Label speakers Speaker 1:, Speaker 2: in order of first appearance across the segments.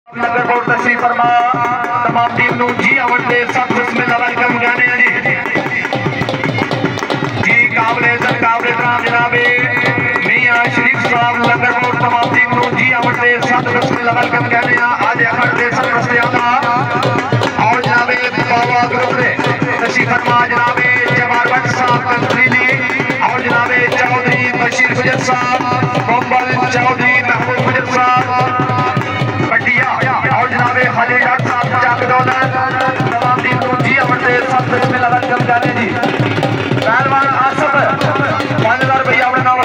Speaker 1: नगर board तशरीफ फरमा तमाम टीम नू जी अवल दे सब बिस्मिल्लाह वेलकम कहने हैं जी काबिले इकराम जनाबे मियां शरीफ साहब नगर बोर्ड तमाम टीम नू जी अवल दे सब बिस्मिल्लाह वेलकम कहने हैं। आज अखड़ दे सरपरस्त आला और जनाबे बाबा ग्रुप दे तशरीफ फरमा जनाबे जवाहर भट्ट साहब कंत्रीली और जनाबे चौधरी बशीर गुजर साहब कोम्बल चौधरी महबूब गुजर साहब पहलवान आसफ 5000 रुपया अपने नाम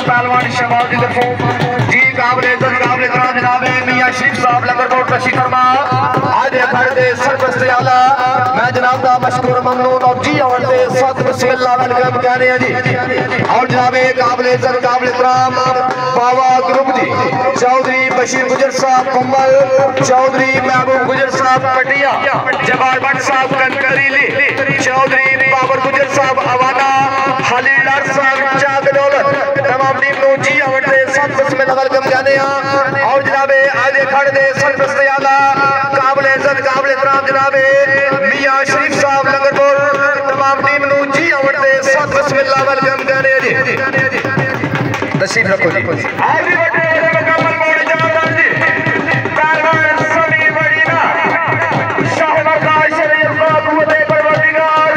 Speaker 1: पहलवान शबाब की तरफों जी काबिले इकराम जनाब मियां शरीफ साहब लंगर बोर्ड तशरीफ फरमा आज अखड़ दे सरपरस्त आला मैं जनाब दा मशकूर ममनून और जी और दे साथ बिस्मिल्लाह वेलकम कह रहे हैं जी। और जनाब काबिले इकराम बाबा ग्रुप दी चौधरी बशीर गुजर साहब कुंबल चौधरी महबूब गुजर साहब पटिया जवाहर भट्ट साहब कंकरीली चौधरी बाबर गुजर साहब अवाना हलीलार साहब चागलोल तमाम टीम नो जी आवड़े सब बिस्मिल्लाह वेलकम कहने हैं। और जनाबे आज खड़ दे सरपरस्त आला काबिले इकराम जनाबे मियां शरीफ साहब लंगर बोर्ड तमाम टीम नो जी आवड़े सब बिस्मिल्लाह वेलकम कहने हैं जी। तशरीफ रखो जी आगे बढ़े मुकम्मल मोड़ जमादार जी पहलवान सभी बड़ी ना शाहबाज का शरीफ का कुवते परवरदिगार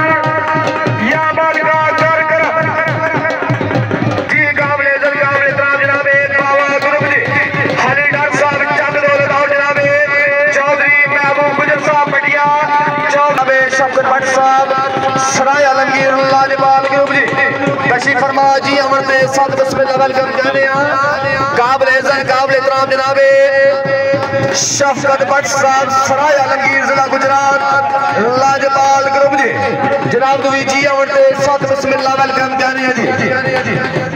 Speaker 1: या मालिका कर जी काबिले इकराम जनाबे बाबा ग्रुप जी हलीलार साहब चागलोल और जनाबे चौधरी महबूब गुजर साहब पटिया चौधरी शफकत भट्ट साहब सराय आलमगीर लाजवाल ग्रुप जी तशरीफ फरमा जी अमर दे साथ बिस्मिल्लाह वेलकम कहने हैं। काबिले इकराम जनाबे शफकत भट्ट साहब सराय आलमगीर जिला गुजरात लाजवाल ग्रुप जी जनाब जी अमर दे साथ बिस्मिल्लाह वेलकम कहने हैं जी।